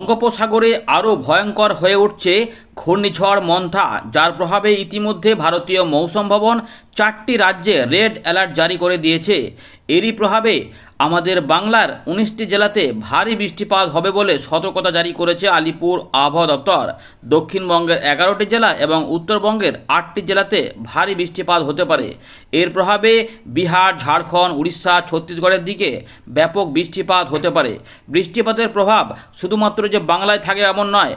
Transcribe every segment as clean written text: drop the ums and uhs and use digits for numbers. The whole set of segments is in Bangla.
বঙ্গোপসাগরে আরও ভয়ঙ্কর হয়ে উঠছে ঘূর্ণিঝড় মন্থা, যার প্রভাবে ইতিমধ্যে ভারতীয় মৌসুম ভবন 4টি রাজ্যে রেড অ্যালার্ট জারি করে দিয়েছে। এরই প্রভাবে আমাদের বাংলার 19টি জেলাতে ভারী বৃষ্টিপাত হবে বলে সতর্কতা জারি করেছে আলিপুর আবহাওয়া দপ্তর। দক্ষিণবঙ্গের 11টি জেলা এবং উত্তরবঙ্গের 8টি জেলাতে ভারী বৃষ্টিপাত হতে পারে। এর প্রভাবে বিহার, ঝাড়খণ্ড, উড়িষ্যা, ছত্তিশগড়ের দিকে ব্যাপক বৃষ্টিপাত হতে পারে। বৃষ্টিপাতের প্রভাব শুধুমাত্র যে বাংলায় থাকে এমন নয়,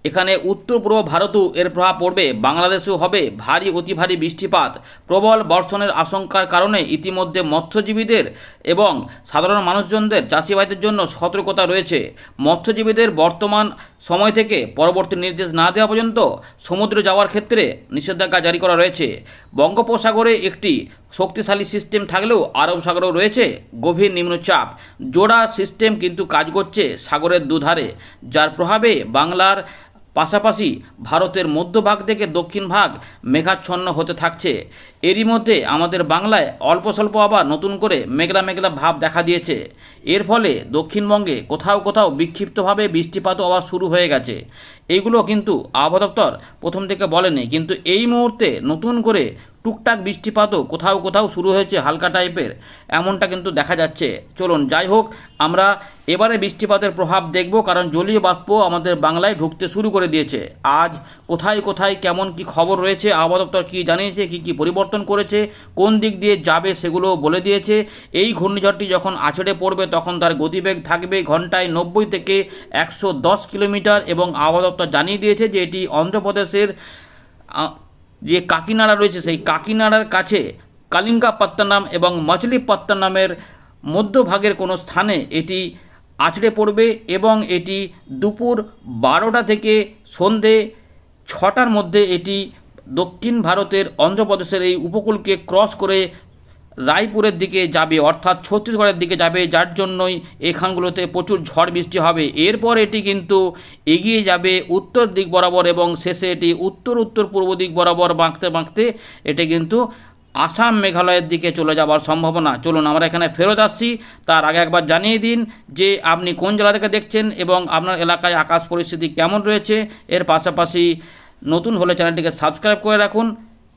এখানে উত্তর পূর্ব ভারতেও এর প্রভাব পড়বে। বাংলাদেশেও হবে ভারী অতি ভারী বৃষ্টিপাত। প্রবল বর্ষণের আশঙ্কার কারণে ইতিমধ্যে মৎস্যজীবীদের এবং সাধারণ মানুষজনদের, চাষিভাইদের জন্য সতর্কতা রয়েছে। মৎস্যজীবীদের বর্তমান সময় থেকে পরবর্তী নির্দেশ না দেওয়া পর্যন্ত সমুদ্রে যাওয়ার ক্ষেত্রে নিষেধাজ্ঞা জারি করা রয়েছে। বঙ্গোপসাগরে একটি শক্তিশালী সিস্টেম থাকলেও আরব সাগরেও রয়েছে গভীর নিম্নচাপ। জোড়া সিস্টেম কিন্তু কাজ করছে সাগরের দুধারে, যার প্রভাবে বাংলার পাশাপাশি ভারতের মধ্যভাগ থেকে দক্ষিণ ভাগ মেঘাচ্ছন্ন হতে থাকছে। এরই মধ্যে আমাদের বাংলায় অল্প স্বল্প আবার নতুন করে মেঘলা মেঘলা ভাব দেখা দিয়েছে। এর ফলে দক্ষিণবঙ্গে কোথাও কোথাও বিক্ষিপ্তভাবে বৃষ্টিপাতও আবার শুরু হয়ে গেছে। এইগুলো কিন্তু আবহাওয়া দপ্তর প্রথম থেকে বলেনি, কিন্তু এই মুহূর্তে নতুন করে টুকটাক বৃষ্টিপাতও কোথাও কোথাও শুরু হয়েছে হালকা টাইপের, এমনটা কিন্তু দেখা যাচ্ছে। চলুন যাই হোক, আমরা এবারে বৃষ্টিপাতের প্রভাব দেখব, কারণ জলীয় বাষ্প আমাদের বাংলায় ঢুকতে শুরু করে দিয়েছে। আজ কোথায় কোথায় কেমন কি খবর রয়েছে, আবহাওয়া দপ্তর কী জানিয়েছে, কী কী পরিবর্তন করেছে, কোন দিক দিয়ে যাবে সেগুলো বলে দিয়েছে। এই ঘূর্ণিঝড়টি যখন আছড়ে পড়বে তখন তার গতিবেগ থাকবে ঘন্টায় 90 থেকে 110 কিলোমিটার, এবং আবহাওয়া দপ্তর জানিয়ে দিয়েছে যে এটি অন্ধ্রপ্রদেশের যে কাকিনাড়া রয়েছে সেই কাকিনাড়ার কাছে কালিঙ্গাপত্তনম এবং মছলিপত্তনমের মধ্যভাগের কোনো স্থানে এটি আছড়ে পড়বে, এবং এটি দুপুর 12টা থেকে সন্ধে 6টার মধ্যে এটি দক্ষিণ ভারতের অন্ধ্রপ্রদেশের এই উপকূলকে ক্রস করে রায়পুরের দিকে যাবে, অর্থাৎ ছত্তিশগড়ের দিকে যাবে, যার জন্যই এখানগুলোতে প্রচুর ঝড় বৃষ্টি হবে। এরপর এটি কিন্তু এগিয়ে যাবে উত্তর দিক বরাবর, এবং শেষে এটি উত্তর উত্তর পূর্ব দিক বরাবর বাঁকতে বাঁকতে এটি কিন্তু আসাম মেঘালয়ের দিকে চলে যাওয়ার সম্ভাবনা। চলুন আমরা এখানে ফেরত আসছি, তার আগে একবার জানিয়ে দিন যে আপনি কোন জেলা থেকে দেখছেন এবং আপনার এলাকায় আকাশ পরিস্থিতি কেমন রয়েছে। এর পাশাপাশি নতুন হলে চ্যানেলটিকে সাবস্ক্রাইব করে রাখুন।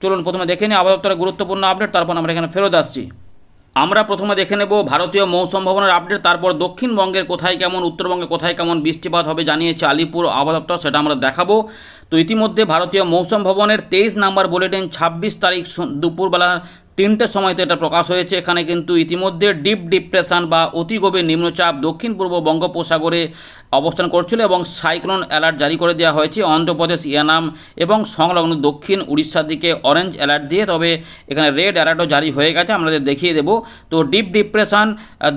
চলুন প্রথমে দেখে নিই আবহাওয়া দপ্তরের গুরুত্বপূর্ণ আপডেট, তারপর আমরা এখানে ফেরত আসছি। আমরা প্রথমে দেখে নেব ভারতীয় মৌসুম ভবনের আপডেট, তারপর দক্ষিণবঙ্গের কোথায় কেমন, উত্তরবঙ্গে কোথায় কেমন বৃষ্টিপাত হবে জানিয়েছে আলিপুর আবহাওয়া দপ্তর, সেটা আমরা দেখাবো। তো ইতিমধ্যে ভারতীয় মৌসুম ভবনের 23 নম্বর বুলেটিন 26 তারিখ দুপুরবেলা 3টের সময়তে এটা প্রকাশ হয়েছে। এখানে কিন্তু ইতিমধ্যে ডিপ ডিপ্রেশন বা অতি গভীর নিম্নচাপ দক্ষিণ পূর্ব বঙ্গোপসাগরে অবস্থান করছিল, এবং সাইক্লোন অ্যালার্ট জারি করে দেওয়া হয়েছে অন্ধ্রপ্রদেশ, ইয়ানাম এবং সংলগ্ন দক্ষিণ উড়িষ্যার দিকে অরেঞ্জ অ্যালার্ট দিয়ে। তবে এখানে রেড অ্যালার্টও জারি হয়ে গেছে, আমাদের দেখিয়ে দেব। তো ডিপ ডিপ্রেশন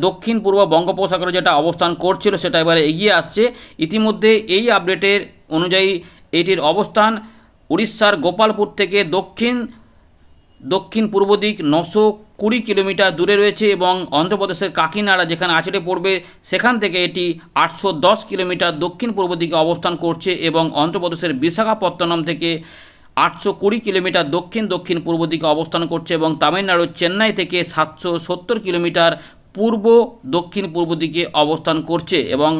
দক্ষিণ পূর্ব বঙ্গোপসাগরে যেটা অবস্থান করছিল সেটা এবারে এগিয়ে আসছে। ইতিমধ্যে এই আপডেটের অনুযায়ী এটির অবস্থান উড়িষ্যার গোপালপুর থেকে দক্ষিণ পূর্ব দিক 920 কিলোমিটার দূরে রয়েছে, এবং অন্ধ্রপ্রদেশের কাকিনাড়া যেখানে আছড়ে পড়বে সেখান থেকে এটি 810 কিলোমিটার দক্ষিণ পূর্ব দিকে অবস্থান করছে, এবং অন্ধ্রপ্রদেশের বিশাখাপত্তনম থেকে 820 কিলোমিটার দক্ষিণ পূর্ব দিকে অবস্থান করছে, এবং তামিলনাড়ুর চেন্নাই থেকে 770 কিলোমিটার দক্ষিণ পূর্ব দিকে অবস্থান করছে, এবং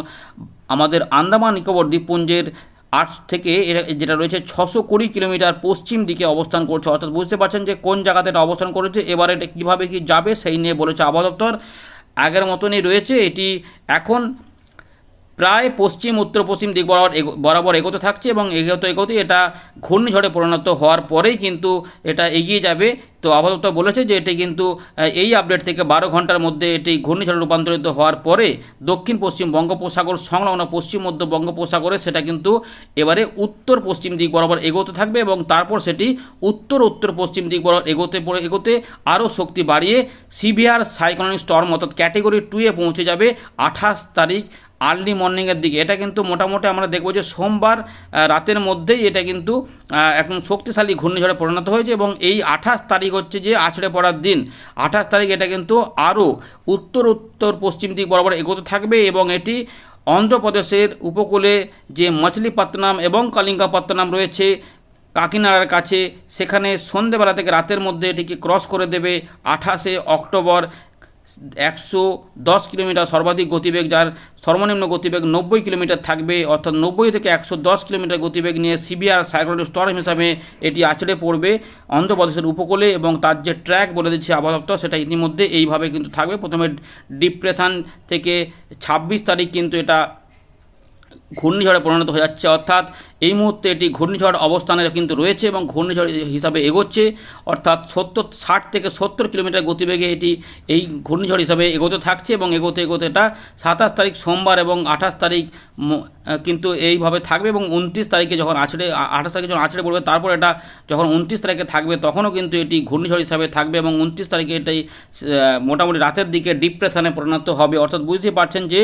আমাদের আন্দামান নিকোবর দ্বীপপুঞ্জের 8 থেকে যেটা রয়েছে 620 কিলোমিটার পশ্চিম দিকে অবস্থান করছে। অর্থাৎ বুঝতে পারছেন যে কোন জায়গাতে এটা অবস্থান করেছে। এবার এটা কীভাবে কি যাবে সেই নিয়ে বলেছে আবহাওয়া দপ্তর। আগের মতনই রয়েছে, এটি এখন প্রায় পশ্চিম উত্তর পশ্চিম দিক বরাবর এগোতে থাকছে, এবং এগোতে এটা ঘূর্ণিঝড়ে পরিণত হওয়ার পরেই কিন্তু এটা এগিয়ে যাবে। তো আবহাওয়া দপ্তর বলেছে যে এটি কিন্তু এই আপডেট থেকে 12 ঘন্টার মধ্যে এটি ঘূর্ণিঝড়ে রূপান্তরিত হওয়ার পরে দক্ষিণ পশ্চিম বঙ্গোপসাগর সংলগ্ন পশ্চিম মধ্য বঙ্গোপসাগরে সেটা কিন্তু এবারে উত্তর পশ্চিম দিক বরাবর এগোতে থাকবে, এবং তারপর সেটি উত্তর পশ্চিম দিক বরাবর এগোতে আরও শক্তি বাড়িয়ে সিভিয়ার সাইক্লোনিক স্টর্ম অর্থাৎ ক্যাটেগরি 2-এ পৌঁছে যাবে 28 তারিখ আর্লি মর্নিংয়ের দিকে। এটা কিন্তু মোটামুটি আমরা দেখব যে সোমবার রাতের মধ্যেই এটা কিন্তু একদম শক্তিশালী ঘূর্ণিঝড়ে পরিণত হয়েছে, এবং এই 28 তারিখ হচ্ছে যে আছড়ে পড়ার দিন। 28 তারিখ এটা কিন্তু আরও উত্তর পশ্চিম দিক বরাবর এগোতে থাকবে, এবং এটি অন্ধ্রপ্রদেশের উপকূলে যে মছলিপত্তনম এবং কালিঙ্গাপত্তনম রয়েছে কাকিনাড়ার কাছে, সেখানে সন্ধ্যেবেলা থেকে রাতের মধ্যে এটিকে ক্রস করে দেবে 28শে অক্টোবর 110 কিলোমিটার সর্বাধিক গতিবেগ, যার সর্বনিম্ন গতিবেগ 90 কিলোমিটার থাকবে, অর্থাৎ 90 থেকে 110 কিলোমিটার গতিবেগ নিয়ে সিভিয়ার সাইক্লোনিক স্টর্ম হিসাবে এটি আছড়ে পড়বে অন্ধ্রপ্রদেশের উপকূলে, এবং তার যে ট্র্যাক বলে দিচ্ছে আবহাওয়া দপ্তর সেটা ইতিমধ্যে এইভাবে কিন্তু থাকবে। প্রথমে ডিপ্রেশন থেকে 26 তারিখ কিন্তু এটা ঘূর্ণিঝড়ে পরিণত হয়ে যাচ্ছে, অর্থাৎ এই মুহূর্তে এটি ঘূর্ণিঝড় অবস্থানে কিন্তু রয়েছে এবং ঘূর্ণিঝড় হিসাবে এগোচ্ছে, অর্থাৎ 60 থেকে 70 কিলোমিটার গতিবেগে এটি এই ঘূর্ণিঝড় হিসাবে এগোতে থাকছে এবং এগোতে এগোতে এটা 27 তারিখ সোমবার এবং 28 তারিখ কিন্তু এইভাবে থাকবে, এবং 29 তারিখে যখন 28 তারিখে যখন আছড়ে পড়বে, তারপর এটা যখন 29 তারিখে থাকবে তখনও কিন্তু এটি ঘূর্ণিঝড় হিসাবে থাকবে এবং 29 তারিখে এটাই মোটামুটি রাতের দিকে ডিপ্রেশনে পরিণত হবে। অর্থাৎ বুঝতে পারছেন যে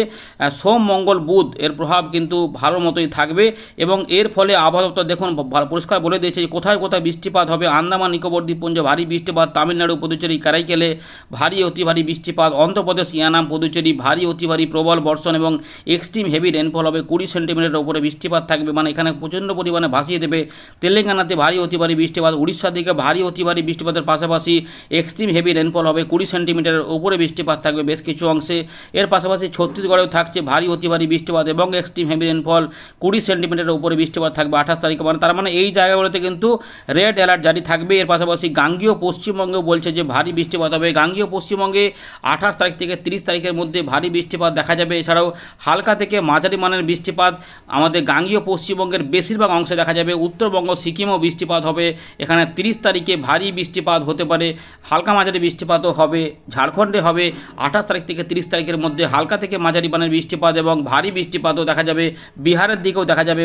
সোম মঙ্গল বুধ এর প্রভাব কিন্তু ভালো মতোই থাকবে, এবং এর ফলে আবহাওয়া দপ্তর দেখুন পরিষ্কার বলে দিয়েছে যে কোথায় কোথায় বৃষ্টিপাত হবে। আন্দামান নিকোবর দ্বীপপুঞ্জে ভারী বৃষ্টিপাত, তামিলনাড়ু পুদুচেরি কারাইকেলে ভারী অতি ভারী বৃষ্টিপাত, অন্ধ্রপ্রদেশ ইয়ানাম পুদুচেরি ভারী অতি ভারী প্রবল বর্ষণ এবং এক্সট্রিম হেভি রেনফল হবে, 20 সেন্টিমিটারের উপরে বৃষ্টিপাত থাকবে, মানে এখানে প্রচণ্ড পরিমাণে ভাসিয়ে দেবে। তেলেঙ্গানাতে ভারী অতি ভারী বৃষ্টিপাত, উড়িষ্যার দিকে ভারী অতি ভারী বৃষ্টিপাতের পাশাপাশি এক্সট্রিম হেভি রেনফল হবে, 20 সেন্টিমিটারের উপরে বৃষ্টিপাত থাকবে বেশ কিছু অংশে। এর পাশাপাশি ছত্তিশগড়েও থাকছে ভারী অতি ভারী বৃষ্টিপাত এবং এক্সট্রিম হেভি রেনফল, 20 সেন্টিমিটারের উপরে বৃষ্টিপাত থাকবে 28 তারিখে, মানে তার মানে এই জায়গাগুলোতে কিন্তু রেড অ্যালার্ট জারি থাকবে। এর পাশাপাশি গাঙ্গীয় পশ্চিমবঙ্গেও বলছে যে ভারী বৃষ্টিপাত হবে। গাঙ্গীয় পশ্চিমবঙ্গে 28 তারিখ থেকে 30 তারিখের মধ্যে ভারী বৃষ্টিপাত দেখা যাবে। এছাড়াও হালকা থেকে মাঝারি মানের বৃষ্টিপাত আমাদের গাঙ্গীয় পশ্চিমবঙ্গের বেশিরভাগ অংশে দেখা যাবে। উত্তরবঙ্গ সিকিমেও বৃষ্টিপাত হবে, এখানে 30 তারিখে ভারী বৃষ্টিপাত হতে পারে, হালকা মাঝারি বৃষ্টিপাতও হবে। ঝাড়খণ্ডে হবে 28 তারিখ থেকে 30 তারিখের মধ্যে হালকা থেকে মাঝারি মানের বৃষ্টিপাত এবং ভারী বৃষ্টিপাতও দেখা যাবে। বিহারের দিকেও দেখা যাবে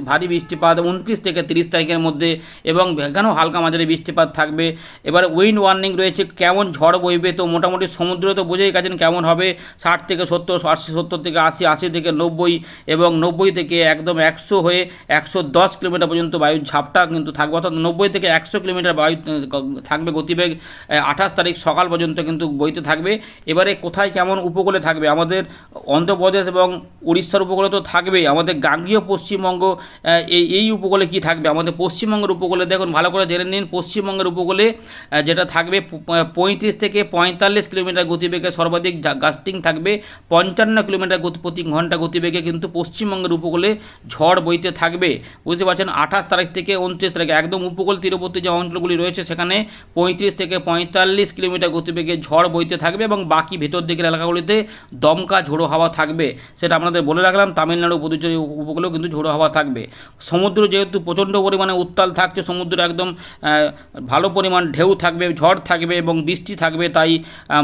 ভারী বৃষ্টিপাত 29 থেকে 30 তারিখের মধ্যে, এবং এখানেও হালকা মাঝারি বৃষ্টিপাত থাকবে। এবার উইন্ড ওয়ার্নিং রয়েছে, কেমন ঝড় বইবে, তো মোটামুটি সমুদ্র তো বুঝেই গেছেন কেমন হবে, 60 থেকে 70, 70 থেকে 80, 80 থেকে 90 এবং 90 থেকে একদম 100 হয়ে 110 কিলোমিটার পর্যন্ত বায়ুর ঝাপটা কিন্তু থাকবে, অর্থাৎ 90 থেকে 100 কিলোমিটার বায়ু থাকবে গতিবেগ 28 তারিখ সকাল পর্যন্ত কিন্তু বইতে থাকবে। এবারে কোথায় কেমন উপকূলে থাকবে, আমাদের অন্ধ্রপ্রদেশ এবং উড়িষ্যার উপকূলে তো থাকবেই, আমাদের গাঙ্গীয় পশ্চিমবঙ্গ এই উপকূলে কি থাকবে, আমাদের পশ্চিমবঙ্গের উপকূলে দেখুন ভালো করে জেনে নিন। পশ্চিমবঙ্গের উপকূলে যেটা থাকবে 35 থেকে 45 কিলোমিটার গতিবেগে সর্বাধিক গাস্টিং থাকবে, 55 কিলোমিটার প্রতি ঘন্টা গতিবেগে কিন্তু পশ্চিমবঙ্গের উপকূলে ঝড় বইতে থাকবে। বুঝতে পারছেন 28 তারিখ থেকে 29 তারিখ একদম উপকূল তীরবর্তী যে অঞ্চলগুলি রয়েছে সেখানে 35 থেকে 45 কিলোমিটার গতিবেগে ঝড় বইতে থাকবে, এবং বাকি ভেতর দিকের এলাকাগুলিতে দমকা ঝোড়ো হাওয়া থাকবে, সেটা আপনাদের বলে রাখলাম। তামিলনাড়ু পুদুচেরি উপকূলেও কিন্তু ঝোড়ো হাওয়া থাকবে। সমুদ্র যেহেতু প্রচণ্ড পরিমাণে উত্তাল থাকছে, সমুদ্রে একদম ভালো পরিমাণ ঢেউ থাকবে, ঝড় থাকবে এবং বৃষ্টি থাকবে, তাই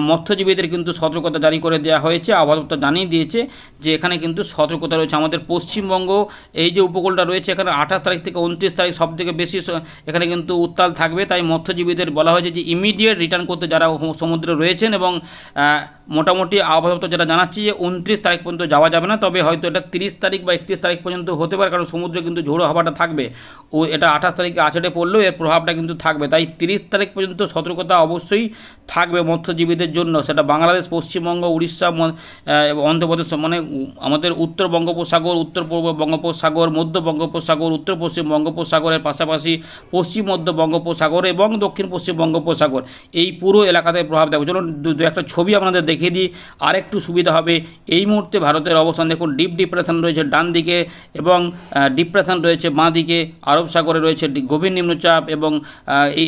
মৎস্যজীবীদের কিন্তু সতর্কতা জারি করে দেওয়া হয়েছে। আবহাওয়া দপ্তর জানিয়ে দিয়েছে যে এখানে কিন্তু সতর্কতা রয়েছে। আমাদের পশ্চিমবঙ্গ এই যে উপকূলটা রয়েছে এখানে 28 তারিখ থেকে 29 তারিখ সব থেকে বেশি এখানে কিন্তু উত্তাল থাকবে, তাই মৎস্যজীবীদের বলা হয়েছে যে ইমিডিয়েট রিটার্ন করতে যারা সমুদ্রে রয়েছেন, এবং মোটামুটি আবহাওয়া দপ্তর যেটা জানাচ্ছি যে 29 তারিখ পর্যন্ত যাওয়া যাবে না, তবে হয়তো এটা 30 তারিখ বা 31 তারিখ পর্যন্ত হতে পারে, কারণ সমুদ্রে কিন্তু ঝোড়ো হাওয়াটা থাকবে। ও এটা 28 তারিখে আছড়ে পড়লেও এর প্রভাবটা কিন্তু থাকবে, তাই 30 তারিখ পর্যন্ত সতর্কতা অবশ্যই থাকবে মৎস্যজীবীদের জন্য। সেটা বাংলাদেশ, পশ্চিমবঙ্গ, উড়িষ্যা, অন্ধ্রপ্রদেশ, মানে আমাদের উত্তর বঙ্গোপসাগর, উত্তর পূর্ব বঙ্গোপসাগর, মধ্য বঙ্গোপসাগর, উত্তর পশ্চিম বঙ্গোপসাগরের পাশাপাশি পশ্চিম মধ্য বঙ্গোপসাগর এবং দক্ষিণ পশ্চিম বঙ্গোপসাগর, এই পুরো এলাকাতে প্রভাব দেবে। চলুন দু একটা ছবি আপনাদের দেখিয়ে দিই, আর একটু সুবিধা হবে। এই মুহূর্তে ভারতের অবস্থান দেখুন, ডিপ ডিপ্রেশন রয়েছে ডান দিকে এবং ডিপ্রেশন রয়েছে বাঁ দিকে, আরব সাগরে রয়েছে গভীর নিম্নচাপ, এবং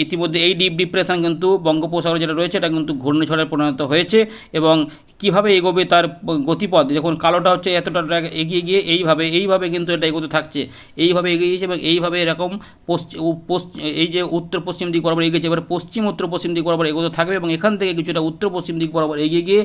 ইতিমধ্যে এই ডিপ ডিপ্রেশন কিন্তু বঙ্গোপসাগরে যেটা রয়েছে এটা কিন্তু ঘূর্ণিঝড়ে পরিণত হয়েছে, এবং কিভাবে এগোবে তার গতিপথ দেখুন, কালোটা হচ্ছে এতটা এগিয়ে গিয়ে এইভাবে কিন্তু এটা এগোতে থাকছে, এইভাবে এগিয়েছে এবং এইভাবে এরকম এই যে উত্তর পশ্চিম দিক বরাবর এগিয়েছে, এবার পশ্চিম উত্তর পশ্চিম দিক বরাবর এগোতে থাকবে, এবং এখান থেকে কিছুটা উত্তর পশ্চিম দিক বরাবর এগিয়ে গিয়ে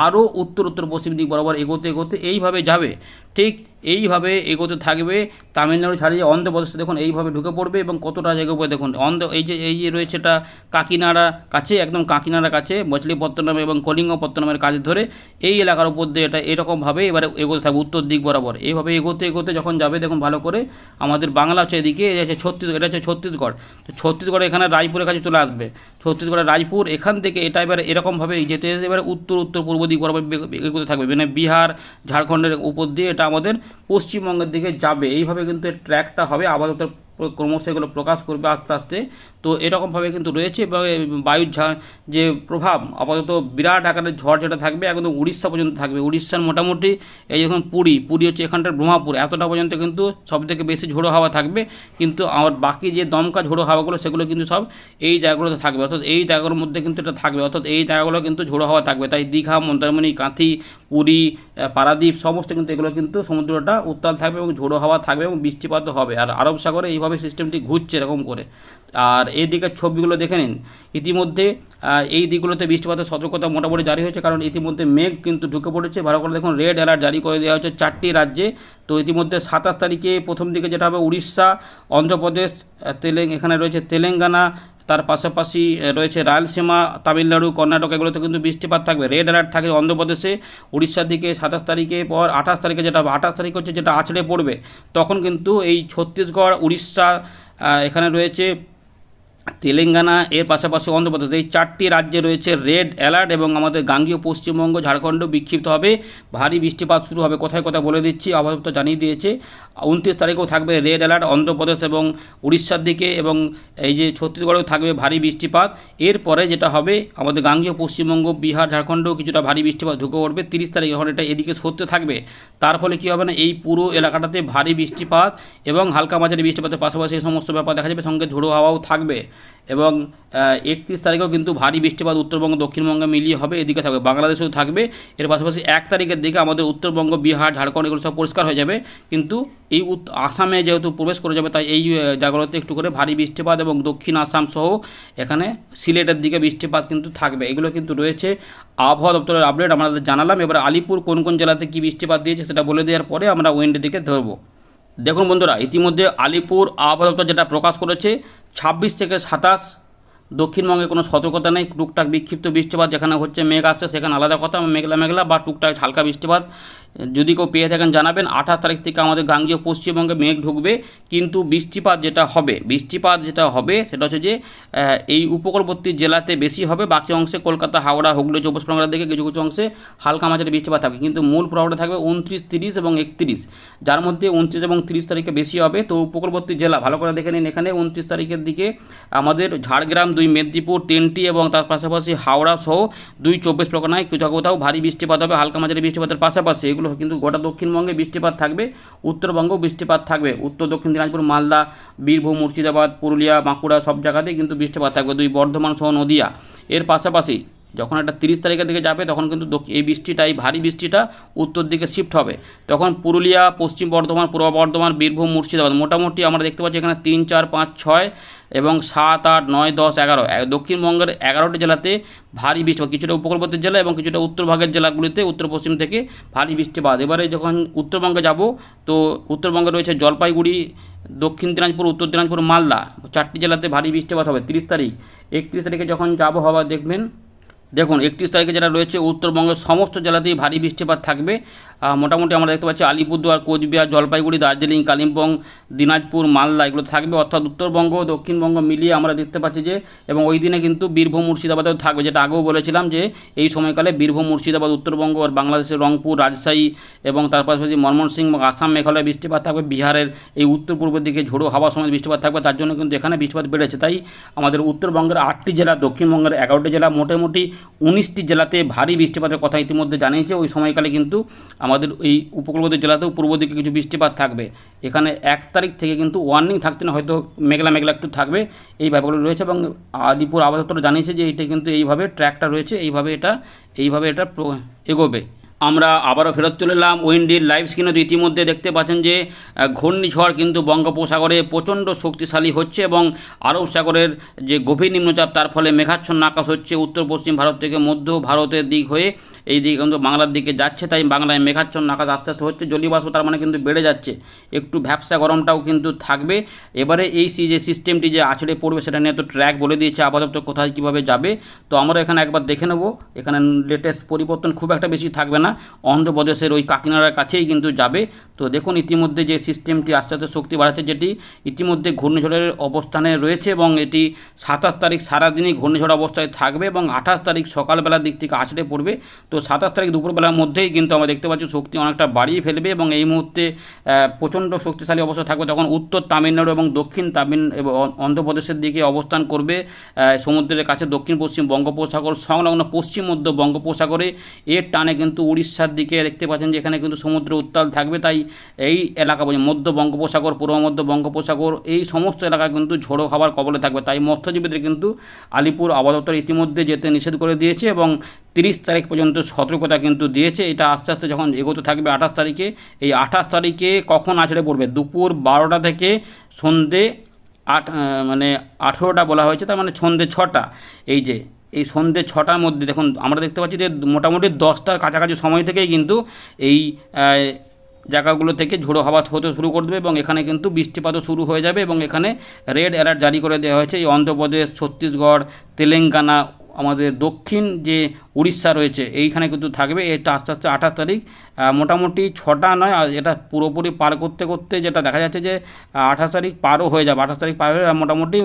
আরও উত্তর পশ্চিম দিক বরাবর এগোতে এইভাবে যাবে, ঠিক এইভাবে এগোতে থাকবে। তামিলনাড়ু ছাড়িয়ে অন্ধ্রপ্রদেশে দেখুন এইভাবে ঢুকে পড়বে, এবং কতটা এগোবে দেখুন। এই যে রয়েছে এটা কাকিনাড়া কাছে, একদম কাকিনাড়া কাছে মছলিপত্তনম এবং কলিঙ্গপত্তনমের কাছে ধরে এই এলাকার উপর দিয়ে এটা এরকমভাবে এবারে এগোতে থাকবে উত্তর দিক বরাবর। এইভাবে এগোতে যখন যাবে দেখুন ভালো করে, আমাদের বাংলা হচ্ছে এদিকে, এটা হচ্ছে ছত্তিশগড়, তো ছত্তিশগড় এখানে রায়পুরের কাছে চলে আসবে, ছত্তিশগড়ের রায়পুর, এখান থেকে এটা এবারে এরকমভাবে যেতে এবারে উত্তর পূর্ব দিক বরাবর এগোতে থাকবে, মানে বিহার ঝাড়খণ্ডের উপর দিয়ে এটা আমাদের পশ্চিমবঙ্গের দিকে যাবে। এইভাবে কিন্তু এর ট্র্যাকটা হবে। আবহাওয়া দপ্তর ক্রমশ এগুলো প্রকাশ করবে আস্তে আস্তে। তো এরকমভাবে কিন্তু রয়েছে এবং বায়ুর যে প্রভাব আপাতত বিরাট আকারের ঝড় যেটা থাকবে একদম উড়িষ্যা পর্যন্ত থাকবে। উড়িষ্যার মোটামুটি এই যখন পুরী হচ্ছে এখানটার ব্রহ্মপুর এতটা পর্যন্ত কিন্তু সবথেকে বেশি ঝোড়ো হাওয়া থাকবে, কিন্তু আমার বাকি যে দমকা ঝোড়ো হাওয়াগুলো সেগুলো কিন্তু সব এই জায়গাগুলোতে থাকবে, অর্থাৎ এই জায়গাগুলোর মধ্যে কিন্তু এটা থাকবে, অর্থাৎ এই জায়গাগুলো কিন্তু ঝোড়ো হাওয়া থাকবে। তাই দীঘা, মন্দারমণি, কাঁথি, পুরী, পারাদ্বীপ সমস্ত কিন্তু এগুলো কিন্তু সমুদ্রটা উত্তাল থাকবে এবং ঝোড়ো হাওয়া থাকবে এবং বৃষ্টিপাতও হবে। আর আরব সাগরে এইভাবে সিস্টেমটি ঘুরছে এরকম করে। আর এই দিকের ছবিগুলো দেখে নিন, ইতিমধ্যে এই দিকগুলোতে বৃষ্টিপাতের সতর্কতা মোটামুটি জারি হয়েছে, কারণ ইতিমধ্যে মেঘ কিন্তু ঢুকে পড়েছে। ভালো করে দেখুন, রেড অ্যালার্ট জারি করে দেওয়া হচ্ছে 4টি রাজ্যে। তো ইতিমধ্যে 27 তারিখে প্রথম দিকে যেটা হবে উড়িষ্যা, অন্ধ্রপ্রদেশ, এখানে রয়েছে তেলেঙ্গানা, তার পাশাপাশি রয়েছে রায়লসীমা, তামিলনাড়ু, কর্ণাটক, এগুলোতে কিন্তু বৃষ্টিপাত থাকবে। রেড অ্যালার্ট থাকে অন্ধ্রপ্রদেশে, উড়িষ্যার দিকে 27 তারিখে, পর 28 তারিখে যেটা হবে, 28 তারিখ হচ্ছে যেটা আছড়ে পড়বে, তখন কিন্তু এই ছত্তিশগড়, উড়িষ্যা, এখানে রয়েছে তেলেঙ্গানা, এর পাশাপাশি অন্ধ্রপ্রদেশ, এই 4টি রাজ্যে রয়েছে রেড অ্যালার্ট এবং আমাদের গাঙ্গীয় পশ্চিমবঙ্গ, ঝাড়খণ্ড বিক্ষিপ্ত হবে ভারী বৃষ্টিপাত শুরু হবে। কোথায় কোথায় বলে দিচ্ছি, আবহাওয়া দপ্তর জানিয়ে দিয়েছে। 29 তারিখেও থাকবে রেড অ্যালার্ট অন্ধ্রপ্রদেশ এবং উড়িষ্যার দিকে, এবং এই যে ছত্তিশগড়েও থাকবে ভারী বৃষ্টিপাত। এরপরে যেটা হবে আমাদের গাঙ্গীয় পশ্চিমবঙ্গ, বিহার, ঝাড়খণ্ডেও কিছুটা ভারী বৃষ্টিপাত ঢুকে পড়বে 30 তারিখ, যখন এটা এদিকে সরতে থাকবে। তার ফলে কী হবে না, এই পুরো এলাকাটাতে ভারী বৃষ্টিপাত এবং হালকা মাঝারি বৃষ্টিপাতের পাশাপাশি এই সমস্ত ব্যাপার দেখা যাবে, সঙ্গে ঝোড়ো হাওয়াও থাকবে। এবং 31 তারিখেও কিন্তু ভারী বৃষ্টিপাত উত্তরবঙ্গ দক্ষিণবঙ্গে মিলিয়ে হবে, এদিকে থাকবে, বাংলাদেশেও থাকবে। এর পাশাপাশি 1 তারিখের দিকে আমাদের উত্তরবঙ্গ, বিহার, ঝাড়খণ্ড এগুলো সব পরিষ্কার হয়ে যাবে, কিন্তু এই আসামে যেহেতু প্রবেশ করে যাবে, তাই এই জায়গাগুলোতে একটু করে ভারী বৃষ্টিপাত এবং দক্ষিণ আসাম সহ এখানে সিলেটের দিকে বৃষ্টিপাত কিন্তু থাকবে। এগুলো কিন্তু রয়েছে আবহাওয়া দপ্তরের আপডেট, আমাদের জানালাম। এবার আলিপুর কোন কোন জেলাতে কী বৃষ্টিপাত দিয়েছে সেটা বলে দেওয়ার পরে আমরা উইন্ডের দিকে ধরবো। দেখুন বন্ধুরা, ইতিমধ্যে আলিপুর আবহাওয়া দপ্তর যেটা প্রকাশ করেছে 26 থেকে 27 দক্ষিণবঙ্গে কোনো সতর্কতা নেই, টুকটাক বিক্ষিপ্ত বৃষ্টিপাত যেখানে হচ্ছে, মেঘ আসছে সেখানে আলাদা কথা, মেঘলা মেঘলা বা টুকটাক হালকা বৃষ্টিপাত যদি কেউ পেয়ে থাকেন জানাবেন। 28 তারিখ থেকে আমাদের গাঙ্গীয় পশ্চিমবঙ্গে মেঘ ঢুকবে, কিন্তু বৃষ্টিপাত যেটা হবে সেটা হচ্ছে যে এই উপকূলবর্তী জেলাতে বেশি হবে, বাকি অংশে কলকাতা, হাওড়া, হুগলি, 24 পরগনার দিকে কিছু কিছু অংশে হালকা মাঝারি বৃষ্টিপাত থাকবে, কিন্তু মূল প্রভাবটা থাকবে 29, 30 এবং 31, যার মধ্যে 29 এবং 30 তারিখে বেশি হবে। তো উপকূলবর্তী জেলা ভালো করে দেখে নিন, এখানে 29 তারিখের দিকে আমাদের ঝাড়গ্রাম, 2 মেদিনীপুর, 3টি এবং তার পাশাপাশি হাওড়া সহ 2 24 পরগনায় কোথাও ভারী বৃষ্টিপাত হবে, হালকা মাঝারি বৃষ্টিপাতের পাশাপাশি এগুলো কিন্তু গোটা দক্ষিণবঙ্গে বৃষ্টিপাত থাকবে, উত্তরবঙ্গেও বৃষ্টিপাত থাকবে, উত্তর দক্ষিণ দিনাজপুর, মালদা, বীরভূম, মুর্শিদাবাদ, পুরুলিয়া, বাঁকুড়া সব জায়গাতেই কিন্তু বৃষ্টিপাত থাকবে, 2 বর্ধমান সহ নদিয়া। এর পাশাপাশি যখন এটা 30 তারিখের দিকে যাবে তখন কিন্তু এই ভারী বৃষ্টিটা উত্তর দিকে শিফট হবে, তখন পুরুলিয়া, পশ্চিম বর্ধমান, পূর্ব বর্ধমান, বীরভূম, মুর্শিদাবাদ মোটামুটি আমরা দেখতে পাচ্ছি এখানে 3, 4, 5, 6 এবং 7, 8, 9, 10, 11 দক্ষিণবঙ্গের 11টি জেলাতে ভারী বৃষ্টিপাত, কিছুটা উপকূলবর্তী জেলা এবং কিছুটা উত্তরভাগের জেলাগুলিতে উত্তর পশ্চিম থেকে ভারী বৃষ্টিপাত। এবারে যখন উত্তরবঙ্গে যাব, তো উত্তরবঙ্গে রয়েছে জলপাইগুড়ি, দক্ষিণ দিনাজপুর, উত্তর দিনাজপুর, মালদা, 4টি জেলাতে ভারী বৃষ্টিপাত হবে 30 তারিখ। 31 তারিখে যখন যাব হওয়া দেখুন 31 তারিখে যেটা রয়েছে উত্তরবঙ্গের সমস্ত জেলাতেই ভারী বৃষ্টিপাত থাকবে। মোটামুটি আমরা দেখতে পাচ্ছি আলিপুরদুয়ার, কোচবিহার, জলপাইগুড়ি, দার্জিলিং, কালিম্পং, দিনাজপুর, মালদা এগুলো থাকবে, অর্থাৎ উত্তরবঙ্গ দক্ষিণবঙ্গ মিলিয়ে আমরা দেখতে পাচ্ছি যে, এবং ওই দিনে কিন্তু বীরভূম, মুর্শিদাবাদেও থাকবে, যেটা আগেও বলেছিলাম যে এই সময়কালে বীরভূম, মুর্শিদাবাদ, উত্তরবঙ্গ আর বাংলাদেশের রংপুর, রাজশাহী এবং তার পাশাপাশি ময়মনসিংহ, আসাম, মেঘালয় বৃষ্টিপাত থাকবে, বিহারের এই উত্তর পূর্বের দিকে ঝোড়ো হাওয়ার সময় বৃষ্টিপাত থাকবে, তার জন্য কিন্তু এখানে বৃষ্টিপাত বেড়েছে। তাই আমাদের উত্তরবঙ্গের 8টি জেলা, দক্ষিণবঙ্গের 11টি জেলা, মোটামুটি 19টি জেলাতে ভারী বৃষ্টিপাতের কথা ইতিমধ্যে জানিয়েছে। ওই সময়কালে কিন্তু আমাদের এই উপকূলবর্তী জেলাতেও পূর্ব দিকে কিছু বৃষ্টিপাত থাকবে। এখানে 1 তারিখ থেকে কিন্তু ওয়ার্নিং থাকছে না, হয়তো মেঘলা মেঘলা একটু থাকবে, এই ব্যাপারগুলো রয়েছে। এবং আলিপুর আবহাওয়া দপ্তর জানিয়েছে যে এটা কিন্তু এইভাবে ট্র্যাকটা রয়েছে, এইভাবে এটা এগোবে। আমরা আবারও ফেরত চলে এলাম উইন্ডির লাইভ স্ক্রিনে। ইতিমধ্যে দেখতে পাচ্ছেন যে ঘূর্ণিঝড় কিন্তু বঙ্গোপসাগরে প্রচণ্ড শক্তিশালী হচ্ছে এবং আরব সাগরের যে গভীর নিম্নচাপ তার ফলে মেঘাচ্ছন্ন আকাশ হচ্ছে উত্তর পশ্চিম ভারত থেকে মধ্য ভারতের দিক হয়ে এই দিকে কিন্তু বাংলার দিকে যাচ্ছে, তাই বাংলায় মেঘাচ্ছন্ন আকাশ আস্তে আস্তে হচ্ছে, জলীয়বাষ্প তার মানে কিন্তু বেড়ে যাচ্ছে, একটু ভ্যাপসা গরমটাও কিন্তু থাকবে। এবারে এই যে সিস্টেমটি যে আছড়ে পড়বে সেটা নিয়ে তো ট্র্যাক বলে দিয়েছে আপাতত কোথায় কীভাবে যাবে। তো আমরা এখানে একবার দেখে নেব, এখানে লেটেস্ট পরিবর্তন খুব একটা বেশি থাকবে না, অন্ধ্রপ্রদেশের ওই কাকিনাড়ার কাছেই কিন্তু যাবে। তো দেখুন ইতিমধ্যে যে সিস্টেমটি আস্তে আস্তে শক্তি বাড়াচ্ছে, যেটি ইতিমধ্যে ঘূর্ণিঝড়ের অবস্থানে রয়েছে এবং এটি 27 তারিখ সারাদিনই ঘূর্ণিঝড় অবস্থায় থাকবে এবং 28 তারিখ সকালবেলার দিক থেকে আছড়ে পড়বে। তো 27 তারিখ দুপুরবেলার মধ্যেই কিন্তু আমরা দেখতে পাচ্ছি শক্তি অনেকটা বাড়িয়ে ফেলবে এবং এই মুহূর্তে প্রচণ্ড শক্তিশালী অবস্থা থাকবে। তখন উত্তর তামিলনাড়ু এবং দক্ষিণ অন্ধ্রপ্রদেশের দিকে অবস্থান করবে, সমুদ্রের কাছে দক্ষিণ পশ্চিম বঙ্গোপসাগর সংলগ্ন পশ্চিম মধ্য বঙ্গোপসাগরে এর টানে কিন্তু উড়িষ্যার দিকে দেখতে পাচ্ছেন যে এখানে কিন্তু সমুদ্র উত্তাল থাকবে। তাই এই এলাকা মধ্য বঙ্গোপসাগর, পূর্ব মধ্য বঙ্গোপসাগর এই সমস্ত এলাকা কিন্তু ঝোড়ো হাওয়ার কবলে থাকবে। তাই মৎস্যজীবীদের কিন্তু আলিপুর আবহাওয়া দপ্তর ইতিমধ্যে যেতে নিষেধ করে দিয়েছে এবং 30 তারিখ পর্যন্ত সতর্কতা কিন্তু দিয়েছে। এটা আস্তে আস্তে যখন এগোতে থাকবে 28 তারিখে, এই 28 তারিখে কখন আছড়ে পড়বে দুপুর 12টা থেকে সন্ধে 18টা বলা হয়েছে, তার মানে সন্ধে 6টা। এই সন্ধে 6টার মধ্যে দেখুন আমরা দেখতে পাচ্ছি যে মোটামুটি 10টার কাছাকাছি সময় থেকেই কিন্তু এই জায়গাগুলো থেকে ঝোড়ো হাওয়া হতে শুরু করে দেবে এবং এখানে কিন্তু বৃষ্টিপাতও শুরু হয়ে যাবে এবং এখানে রেড অ্যালার্ট জারি করে দেওয়া হয়েছে। এই অন্ধ্রপ্রদেশ, ছত্তিশগড়, তেলেঙ্গানা, আমাদের দক্ষিণ যে উড়িষ্যা রয়েছে এইখানে কিন্তু থাকবে। এটা আস্তে আস্তে 28 তারিখ মোটামুটি 6টা নয়, এটা পুরোপুরি পার করতে করতে যেটা দেখা যাচ্ছে যে 28 তারিখ পারও হয়ে যাবে। 28 তারিখ পার হয়ে মোটামুটি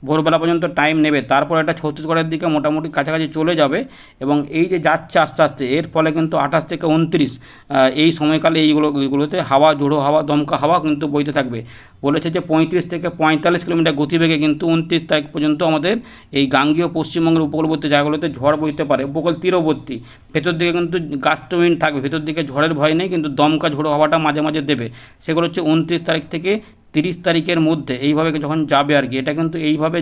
ভোরবেলা পর্যন্ত টাইম নেবে, তারপর এটা ছত্তিশগড়ের দিকে মোটামুটি কাছাকাছি চলে যাবে এবং এই যে যাচ্ছে আস্তে আস্তে এর ফলে কিন্তু 28 থেকে 29 এই সময়কালে এইগুলোতে হাওয়া, ঝোড়ো হাওয়া, দমকা হাওয়া কিন্তু বইতে থাকবে। বলেছে যে 35 থেকে 45 কিলোমিটার গতিবেগে কিন্তু 29 তারিখ পর্যন্ত আমাদের এই গাঙ্গেয় পশ্চিমবঙ্গের উপকূলবর্তী জায়গাগুলোতে ঝড় বইতে পারে। উপকূল তীরবর্তী ভেতর দিকে কিন্তু গাস্ট উইন্ড থাকবে, ভেতর দিকে ঝড়ের ভয় নেই, কিন্তু দমকা ঝোড়ো হাওয়াটা মাঝে মাঝে দেবে। সেগুলো হচ্ছে 29 তারিখ থেকে 30 তারিখের মধ্যে এইভাবে যখন যাবে আর কি। এটা কিন্তু এইভাবে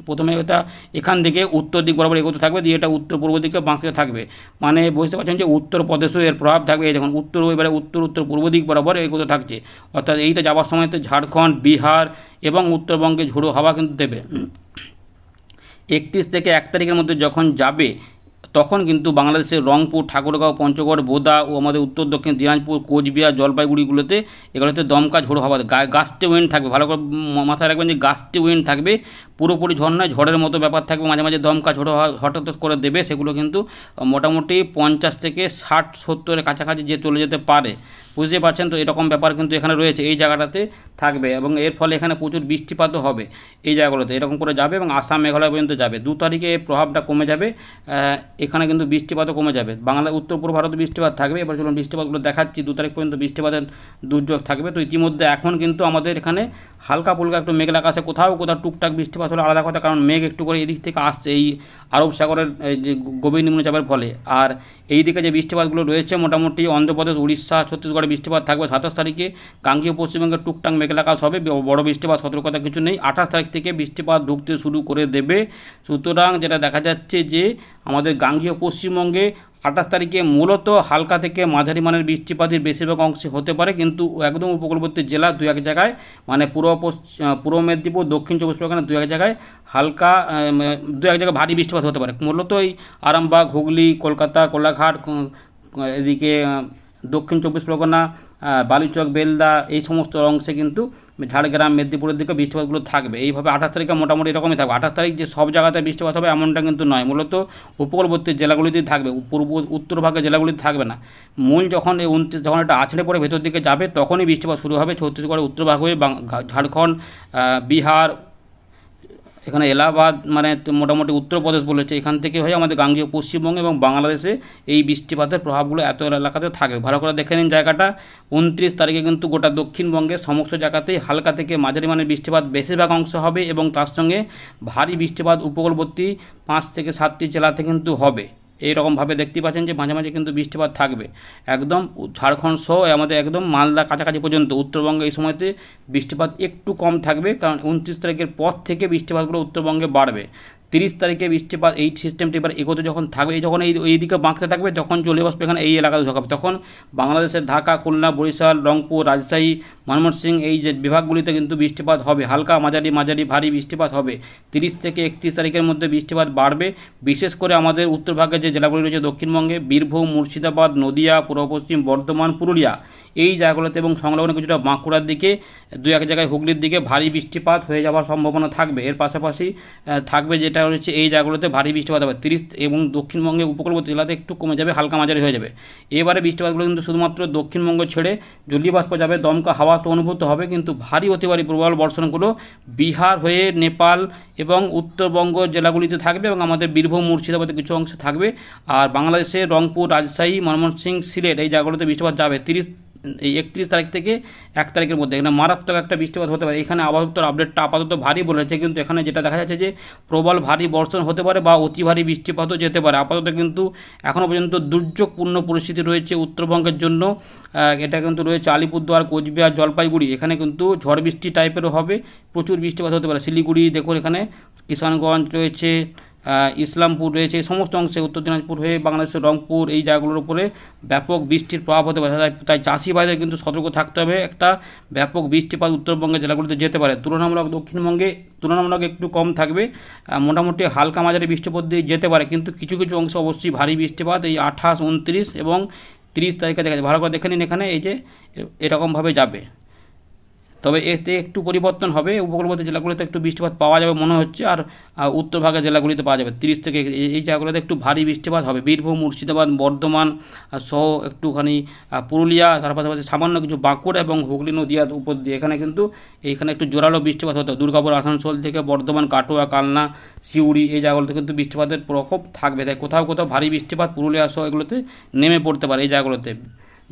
প্রথমে এটা এখান থেকে উত্তর দিক বরাবর এগোতে থাকবে, দিয়ে এটা উত্তর পূর্ব দিকে বাঁকতে থাকবে। মানে বুঝতে পারছেন যে উত্তরপ্রদেশেও এর প্রভাব থাকবে। এই দেখুন এবারে উত্তর পূর্ব দিক বরাবর এগোতে থাকছে, অর্থাৎ এইটা যাওয়ার সময় তো ঝাড়খণ্ড, বিহার এবং উত্তরবঙ্গে ঝোড়ো হাওয়া কিন্তু দেবে। 31 থেকে 1 তারিখের মধ্যে যখন যাবে তখন কিন্তু বাংলাদেশের রংপুর, ঠাকুরগাঁও, পঞ্চগড়, বোদা ও আমাদের উত্তর দক্ষিণ দিনাজপুর, কোচবিহার, জলপাইগুড়িগুলোতে এগুলোতে দমকা ঝোড়ো হাওয়া, গাস্টে উইন্ড থাকবে। ভালো করে মাথায় রাখবেন যে গাস্টে উইন্ড থাকবে, পুরোপুরি ঝড় নয়, ঝড়ের মতো ব্যাপার থাকবে, মাঝে মাঝে দমকা ঝোড়ো হাওয়া হঠাৎ করে দেবে। সেগুলো কিন্তু মোটামুটি 50 থেকে 60-70-এর কাছাকাছি যে চলে যেতে পারে, বুঝতে পারছেন। তো এরকম ব্যাপার কিন্তু এখানে রয়েছে, এই জায়গাটাতে থাকবে এবং এর ফলে এখানে প্রচুর বৃষ্টিপাতও হবে এই জায়গাগুলোতে, এরকম করে যাবে এবং আসাম, মেঘালয় পর্যন্ত যাবে। 2 তারিখে এর প্রভাবটা কমে যাবে, এখানে কিন্তু বৃষ্টিপাতও কমে যাবে। বাংলা উত্তর পূর্ব ভারতে বৃষ্টিপাত থাকবে। এবার চলুন বৃষ্টিপাতগুলো দেখাচ্ছি। 2 তারিখ পর্যন্ত বৃষ্টিপাতের দুর্যোগ থাকবে। তো ইতিমধ্যে এখন কিন্তু আমাদের এখানে হালকা ফুলকা একটু মেঘলা আকাশে কোথাও টুকটাক বৃষ্টিপাত হলে আলাদা কথা, কারণ মেঘ একটু করে এদিক থেকে আসছে এই আরব সাগরের যে গভীর নিম্নচাপের ফলে। আর এই দিকে যে বৃষ্টিপাতগুলো রয়েছে মোটামুটি অন্ধ্রপ্রদেশ, উড়িষ্যা, ছত্তিশগড়ে বৃষ্টিপাত থাকবে। 27 তারিখে গাঙ্গেয় পশ্চিমবঙ্গের টুকটাক মেঘলা আকাশ হবে, বড় বৃষ্টিপাত সতর্কতা কিছু নেই। 28 তারিখ থেকে বৃষ্টিপাত ঢুকতে শুরু করে দেবে। সুতরাং যেটা দেখা যাচ্ছে যে আমাদের গাঙ্গেয় পশ্চিমবঙ্গে 28 তারিখে মূলত হালকা থেকে মাঝারি মানের বৃষ্টিপাতের বেশিরভাগ অংশে হতে পারে, কিন্তু একদম উপকূলবর্তী জেলা 2-1 জায়গায়, মানে পূর্ব মেদিনীপুর, দক্ষিণ 24 পরগনা 2-1 জায়গায় হালকা, 2-1 জায়গায় ভারী বৃষ্টিপাত হতে পারে। মূলত এই আরামবাগ, হুগলি, কলকাতা, কোলাঘাট, এদিকে দক্ষিণ 24 পরগনা, বালুচক, বেলদা এই সমস্ত অংশে কিন্তু ঝাড়গ্রাম, মেদিনীপুরের দিকে বৃষ্টিপাতগুলো থাকবে। এইভাবে 28 তারিখে মোটামুটি এরকমই থাকবে। 28 তারিখ যে সব জায়গাতে বৃষ্টিপাত হবে এমনটা কিন্তু নয়, মূলত উপকূলবর্তী জেলাগুলিতেই থাকবে, উত্তর ভাগের জেলাগুলিতে থাকবে না। মূল যখন এই 29 যখন এটা আছড়ে পড়ে ভেতর দিকে যাবে তখনই বৃষ্টিপাত শুরু হবে। ছত্তিশগড়ের উত্তর ভাগ হয়ে ঝাড়খণ্ড, বিহার, এখানে এলাহাবাদ, মানে মোটামুটি উত্তরপ্রদেশ বলেছে, এখান থেকে হয়ে আমাদের গাঙ্গেয় পশ্চিমবঙ্গ এবং বাংলাদেশে এই বৃষ্টিপাতের প্রভাবগুলো এত এলাকাতে থাকবে। ভালো করে দেখে নিন জায়গাটা। 29 তারিখে কিন্তু গোটা দক্ষিণবঙ্গের সমস্ত জায়গাতেই হালকা থেকে মাঝারি মানের বৃষ্টিপাত বেশিরভাগ অংশ হবে এবং তার সঙ্গে ভারী বৃষ্টিপাত উপকূলবর্তী 5 থেকে 7টি জেলাতে কিন্তু হবে। এইরকমভাবে দেখতে পাচ্ছেন যে মাঝে মাঝে কিন্তু বৃষ্টিপাত থাকবে একদম ঝাড়খণ্ড সহ আমাদের একদম মালদা কাছাকাছি পর্যন্ত। উত্তরবঙ্গে এই সময়তে বৃষ্টিপাত একটু কম থাকবে, কারণ 29 তারিখের পর থেকে বৃষ্টিপাতগুলো উত্তরবঙ্গে বাড়বে। 30 তারিখে বৃষ্টিপাত এই সিস্টেমটি এবার এগোতে যখন থাকবে, যখন এই দিকে বাঁকতে থাকবে, যখন চলে আসবে এখানে এই এলাকাতে ঢোকাবে, তখন বাংলাদেশের ঢাকা, খুলনা, বরিশাল, রংপুর, রাজশাহী, ময়মনসিংহ এই যে বিভাগগুলিতে কিন্তু বৃষ্টিপাত হবে, হালকা মাঝারি মাঝারি ভারী বৃষ্টিপাত হবে। 30 থেকে 31 তারিখের মধ্যে বৃষ্টিপাত বাড়বে, বিশেষ করে আমাদের উত্তরভাগের যে জেলাগুলি রয়েছে দক্ষিণবঙ্গে, বীরভূম, মুর্শিদাবাদ, নদিয়া, পূর্ব পশ্চিম বর্ধমান, পুরুলিয়া এই জায়গাগুলোতে এবং সংলগ্ন কিছুটা বাঁকুড়ার দিকে, দু এক জায়গায় হুগলির দিকে ভারী বৃষ্টিপাত হয়ে যাওয়ার সম্ভাবনা থাকবে। এর পাশাপাশি থাকবে যেটা হচ্ছে এই জায়গাগুলোতে ভারী বৃষ্টিপাত হবে 30, এবং দক্ষিণবঙ্গে উপকূলবর্তী জেলাতে একটু কমে যাবে, হালকা মাঝারি হয়ে যাবে। এবারে বৃষ্টিপাতগুলো কিন্তু শুধুমাত্র দক্ষিণবঙ্গ ছেড়ে জলীয় বাষ্প যাবে, দমকা হাওয়া তো অনুভূত হবে, কিন্তু ভারী অতি ভারী প্রবল বর্ষণগুলো বিহার হয়ে নেপাল এবং উত্তরবঙ্গ জেলাগুলিতে থাকবে, এবং আমাদের বীরভূম মুর্শিদাবাদের কিছু অংশে থাকবে। আর বাংলাদেশের রংপুর, রাজশাহী, ময়মনসিংহ, সিলেট এই জায়গাগুলোতে বৃষ্টিপাত যাবে 31 তারিখ থেকে 1 তারিখের মধ্যে। এখানে মারাত্মক একটা বৃষ্টিপাত হতে পারে। এখানে আবহাওয়া দপ্তর আপডেটটা আপাতত ভারী বলেছে, কিন্তু এখানে যেটা দেখা যাচ্ছে যে প্রবল ভারী বর্ষণ হতে পারে বা অতি ভারী বৃষ্টিপাতও যেতে পারে। আপাতত কিন্তু এখনও পর্যন্ত দুর্যোগপূর্ণ পরিস্থিতি রয়েছে উত্তরবঙ্গের জন্য। এটা কিন্তু রয়েছে আলিপুরদুয়ার, কোচবিহার, জলপাইগুড়ি, এখানে কিন্তু ঝড় বৃষ্টি টাইপেরও হবে, প্রচুর বৃষ্টিপাত হতে পারে। শিলিগুড়ি দেখুন, এখানে কিষানগঞ্জ রয়েছে, ইসলামপুর রয়েছে, এই সমস্ত অংশে উত্তর দিনাজপুর হয়ে বাংলাদেশের রংপুর এই জায়গাগুলোর উপরে ব্যাপক বৃষ্টির প্রভাব হতে পারে। তাই চাষি ভাইদের কিন্তু সতর্ক থাকতে হবে, একটা ব্যাপক বৃষ্টিপাত উত্তরবঙ্গের জেলাগুলিতে যেতে পারে। তুলনামূলক দক্ষিণবঙ্গে তুলনামূলক একটু কম থাকবে, মোটামুটি হালকা মাঝারি বৃষ্টিপাত দিয়ে যেতে পারে, কিন্তু কিছু কিছু অংশে অবশ্যই ভারী বৃষ্টিপাত এই 28, 29 এবং 30 তারিখে দেখা যাবে। ভালো করে দেখে নিন, এখানে এই যে এরকমভাবে যাবে। তবে এতে একটু পরিবর্তন হবে, উপকূলবর্তী জেলাগুলিতে একটু বৃষ্টিপাত পাওয়া যাবে মনে হচ্ছে, আর উত্তরভাগের জেলাগুলিতে পাওয়া যাবে 30 থেকে এই জায়গাগুলোতে একটু ভারী বৃষ্টিপাত হবে। বীরভূম, মুর্শিদাবাদ, বর্ধমান সহ একটুখানি পুরুলিয়া, তার পাশাপাশি সামান্য কিছু বাঁকুড়া এবং হুগলি নদীয়ার উপর দিয়ে এখানে কিন্তু এইখানে একটু জোরালো বৃষ্টিপাত হতে হবে। দুর্গাপুর, আসানসোল থেকে বর্ধমান, কাটোয়া, কালনা, সিউড়ি এই জায়গাগুলোতে কিন্তু বৃষ্টিপাতের প্রকোপ থাকবে। তাই কোথাও কোথাও ভারী বৃষ্টিপাত পুরুলিয়া সহ এগুলোতে নেমে পড়তে পারে এই জায়গাগুলোতে।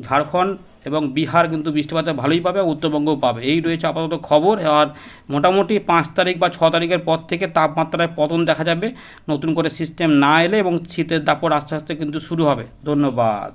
ঝাড়খণ্ড এবং বিহার কিন্তু বৃষ্টিপাতে ভালোই পাবে, উত্তরবঙ্গও পাবে। এই রয়েছে আপাতত খবর। আর মোটামুটি 5 তারিখ বা 6 তারিখের পর থেকে তাপমাত্রায় পতন দেখা যাবে নতুন করে সিস্টেম না এলে, এবং শীতের দাপট আস্তে আস্তে কিন্তু শুরু হবে। ধন্যবাদ।